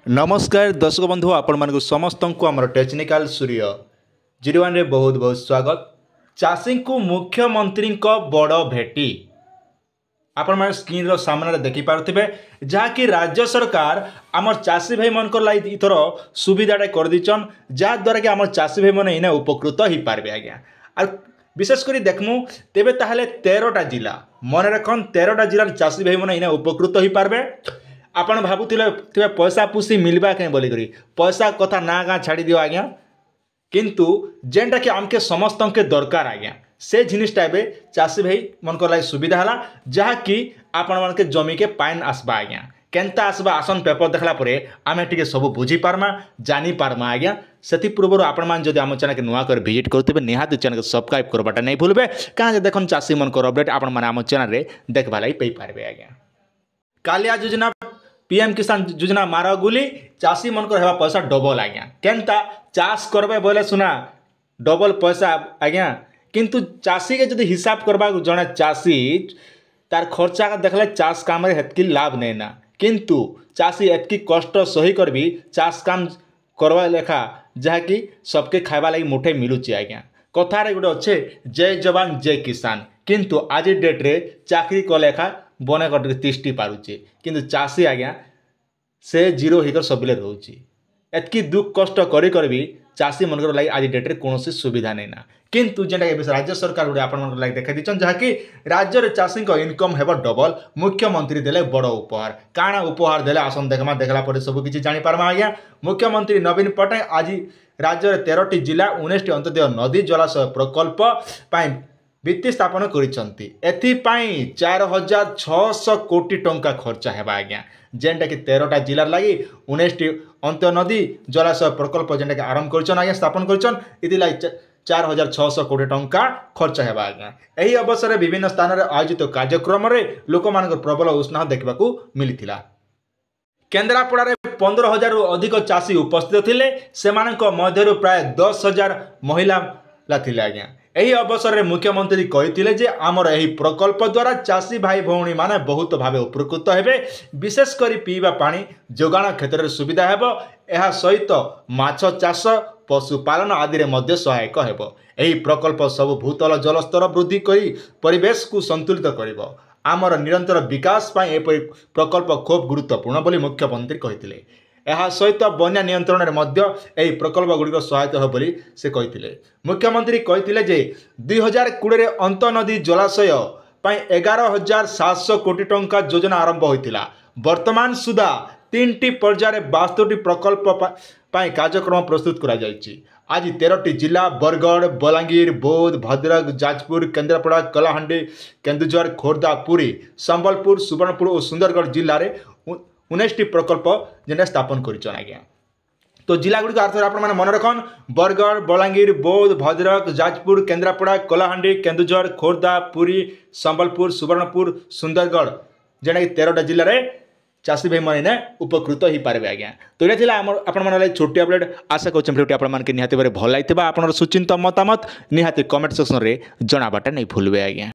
नमस्कार दर्शक बंधु आपण मानक समस्त को आम टेक्निकल सूर्य 01 रे बहुत बहुत स्वागत। चाषी को मुख्यमंत्री बड़ भेटी आपण मैंने स्क्रीन सामने देखिपे जहाँकि राज्य सरकार आम चाषी भाई मन इथर सुविधाटा कर दीचन जहाद्वारा कि आम चाषी भाई मैंने इने उपकृत हो पारे आज्ञा। आ विशेषकर देखमु तेबे ताहले 13टा जिला मन रखन 13टा जिलार चाषी भाई मैंने इने उपकृत हो पारे। आपण भावुले पैसा पुषी मिलवा कहीं बोलिकी पैसा कथा ना गाँ छाड़ी दियो आज्ञा, किंतु जेनटा कि आमके समस्त के दरकार आज्ञा से जिनिसटा ए चाषी भाई मन लगे सुविधा है जहाँकि आपण मान के जमी के पाइन आसबा आज्ञा केनता आसबा आसन पेपर देखला परे आमे टिके सब बुझी पारमा जानी पारमा आज्ञा। से पूर्व आपण मान जदि आम चैनल के नुआ कर विजिट करते निहाती चैनल के सब्सक्राइब करवाटा नहीं भूलबे कहाँ देखन चाषी मन अपडेट आपण मैंने आम चैनल रे देखबा लगी पाई पारबे आज्ञा। कालिया योजना पीएम किसान योजना मार गुली चाषी मन को पैसा डबल आज्ञा केनता चाष करबे बोले सुना डबल पैसा आज्ञा, किंतु चाषी के जदि हिसाब करबा जड़े चाषी तार खर्चा का देखले चाष काम हेतकी लाभ नहीं ना, किंतु चाषी एतकी कष्ट सही कर भी चाष काम करवा लेखा जहाँकि सबके खावा लगी मुठे मिलुची आज्ञा। कथार गोटे अच्छे जय जवान जय किसान, किंतु आज डेट रे चाकरी कलेखा बने कटे तिष्टि पारुचे किंतु चाषी आज्ञा से जीरो होकर सबले रोचे एतकी दुख कष्ट कर भी चाषी मन लगे आज डेट रे कौन सुविधा नहीं ना, किंतु जेनटा राज्य सरकार गोटे आपण लगे देखा दीचन जहाँकि राज्य रे चाषी इनकम हेब डबल। मुख्यमंत्री देले बड़ उपहार काଣା उपहार देले आसन देखमा देखला पर सब किछि जानि पारमा आज्ञा। मुख्यमंत्री नवीन पट्टनायक आज राज्य रे 13टी जिला 19टी अंत्योदय नदी जलाशय प्रकल्प भित्ति स्थापन करिसंती। एथिपाई 4600 कोटी टंका खर्च हेबा आज्ञा जेनटा कि 13टा जिलार लगी 19टी अंत्य नदी जलाशय प्रकल्प जेनटा कि आरंभ करछन आज्ञा स्थापन करछन इति लगी 4600 कोटी टंका खर्च हेबा आज्ञा। एही अवसर में विभिन्न स्थान रे आयोजित कार्यक्रम रे लोक मानकर प्रबल उत्साह देखबाकू मिलिथिला। केन्द्रापड़ा रे 15,000 रु अधिक चाषी उपस्थित थिले, सेमानक मध्यरु प्राय 10,000 महिला थिले आज्ञा। एही अवसर में मुख्यमंत्री कहिथिले जे आमर एही प्रकल्प द्वारा चाषी भाई भौणी माने बहुत भावे उपकृत हेबे, विशेष करी पीवा पानी जोगाण क्षेत्र में सुविधा हेबो। एहा सहित माछ चाष पशुपालन आदि रे मध्य सहायक हेबो। एही प्रकल्प सब भूतल जलस्तर वृद्धि करी परिवेश को संतुलित करिबो। आमर निरंतर विकास पाई एपरि प्रकल्प खूब गुरुत्वपूर्ण बोली मुख्यमंत्री कहिथिले। एहा सहित बन्या नियंत्रण में मध्य एही प्रकल्प गुड़िक सहायता हो बोली से कहिथिले। मुख्यमंत्री कहिथिले जे 2020 रे अंत नदी जलाशय पाई 11,700 कोटी टंका योजना आरंभ होइतिला। वर्तमान सुधा 3टी पर्याय 62टी प्रकल्प पाई कार्यक्रम प्रस्तुत करा जायछि। आज 13टी जिला बरगढ़ बलांगीर बौद्ध भद्रक जाजपुर केन्द्रापड़ा कलाहांडी केन्दुझर खोर्धा पुरी संबलपुर सुवर्णपुर और सुंदरगढ़ जिले में 19टी प्रकल्प जेने स्थापन करिछन आज्ञा। तो जिला गुड़ी अर्थ आप मन रखन बरगढ़ बलांगीर बौद्ध भद्रक जाजपुर केन्द्रापड़ा कलाहांडी केन्दुझर खोर्धा पुरी संबलपुर सुवर्णपुर सुंदरगढ़ जेने 13टा जिले में चाषी भाई मैंने उपकृत हो पारे आज्ञा। तो ये आप छोटी अपडेट आशा कर निहाती भल लगी आप सुचिंत मतामत निहाती कमेंट सेक्शन में जनाबाटा नहीं भूलबे आज्ञा।